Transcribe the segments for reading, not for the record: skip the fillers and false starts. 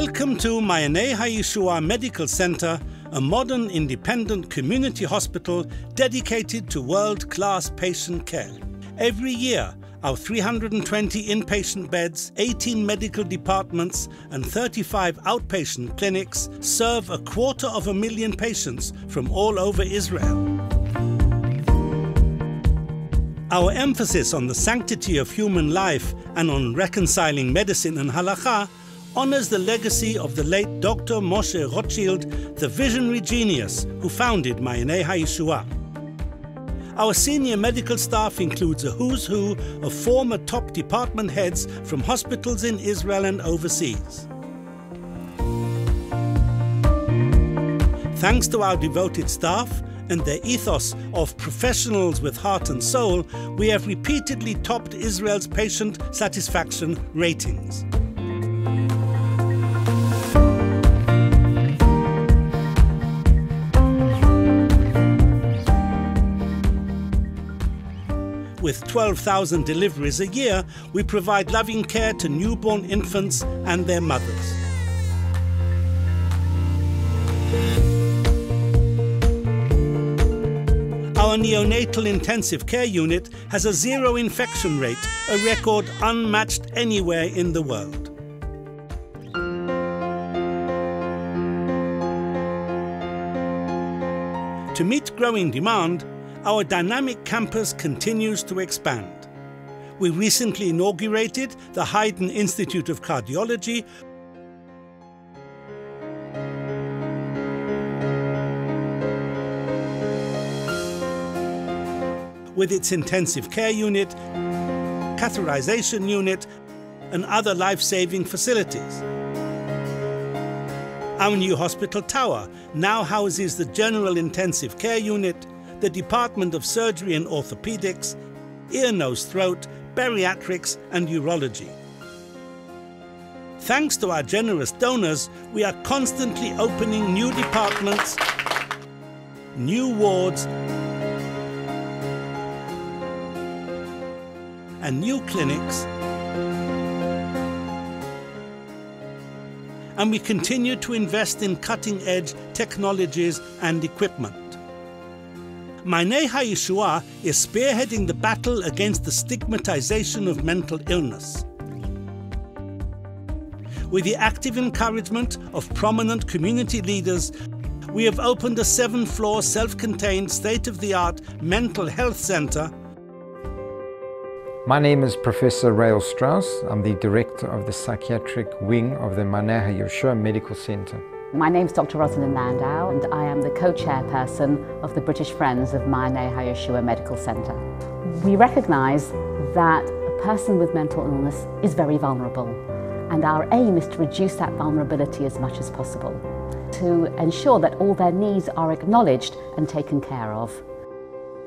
Welcome to Mayanei Hayeshua Medical Center, a modern independent community hospital dedicated to world-class patient care. Every year, our 320 inpatient beds, 18 medical departments and 35 outpatient clinics serve 250,000 patients from all over Israel. Our emphasis on the sanctity of human life and on reconciling medicine and halakha honors the legacy of the late Dr. Moshe Rothschild, the visionary genius who founded Mayanei Hayeshua. Our senior medical staff includes a who's who of former top department heads from hospitals in Israel and overseas. Thanks to our devoted staff and their ethos of professionals with heart and soul, we have repeatedly topped Israel's patient satisfaction ratings. With 12,000 deliveries a year, we provide loving care to newborn infants and their mothers. Our neonatal intensive care unit has a zero infection rate, a record unmatched anywhere in the world. To meet growing demand, our dynamic campus continues to expand. We recently inaugurated the Hayden Institute of Cardiology, with its intensive care unit, catheterization unit, and other life-saving facilities. Our new hospital tower now houses the General Intensive Care Unit, the Department of Surgery and Orthopedics, Ear, Nose, Throat, Bariatrics and Urology. Thanks to our generous donors, we are constantly opening new departments, new wards, and new clinics, and we continue to invest in cutting-edge technologies and equipment. Mayanei Hayeshua is spearheading the battle against the stigmatization of mental illness. With the active encouragement of prominent community leaders, we have opened a 7-floor self-contained state-of-the-art mental health center. My name is Professor Rael Strauss. I'm the director of the psychiatric wing of the Mayanei Hayeshua Medical Center. My name is Dr. Rosalind Landau and I am the co-chairperson of the British Friends of Mayanei Hayeshua Medical Center. We recognise that a person with mental illness is very vulnerable, and our aim is to reduce that vulnerability as much as possible, to ensure that all their needs are acknowledged and taken care of.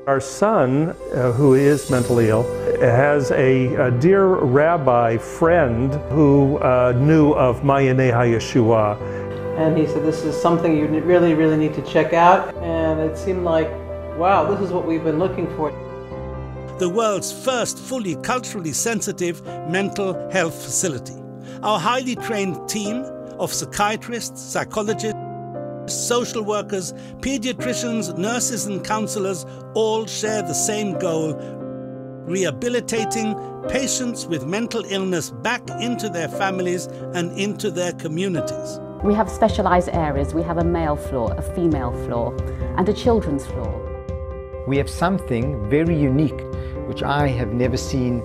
Our son, who is mentally ill, has a dear rabbi friend who knew of Mayanei Hayeshua. And he said, this is something you really, really need to check out. And it seemed like, wow, this is what we've been looking for. The world's first fully culturally sensitive mental health facility. Our highly trained team of psychiatrists, psychologists, social workers, pediatricians, nurses and counselors all share the same goal: rehabilitating patients with mental illness back into their families and into their communities. We have specialised areas. We have a male floor, a female floor, and a children's floor. We have something very unique, which I have never seen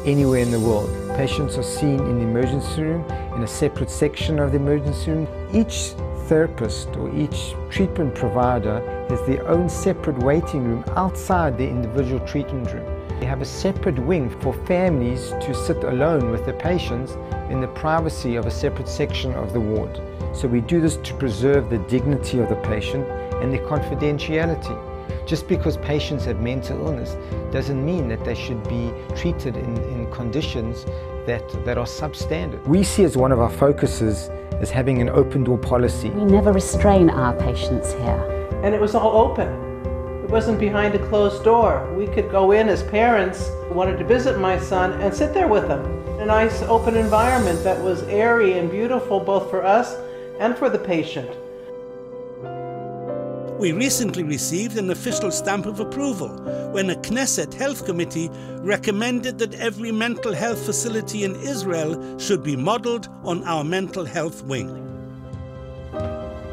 anywhere in the world. Patients are seen in the emergency room, in a separate section of the emergency room. Each therapist or each treatment provider has their own separate waiting room outside the individual treatment room. We have a separate wing for families to sit alone with the patients in the privacy of a separate section of the ward. So we do this to preserve the dignity of the patient and their confidentiality. Just because patients have mental illness doesn't mean that they should be treated in conditions that are substandard. We see as one of our focuses as having an open door policy. We never restrain our patients here. And it was all open. It wasn't behind a closed door. We could go in as parents who wanted to visit my son and sit there with him. A nice open environment that was airy and beautiful both for us and for the patient. We recently received an official stamp of approval when a Knesset Health Committee recommended that every mental health facility in Israel should be modeled on our mental health wing.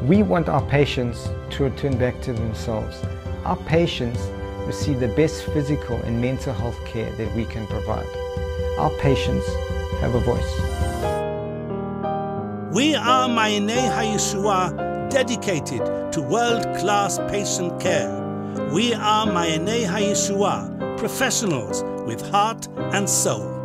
We want our patients to return back to themselves. Our patients receive the best physical and mental health care that we can provide. Our patients have a voice. We are Mayanei Hayeshua, dedicated to world-class patient care. We are Mayanei Hayeshua, professionals with heart and soul.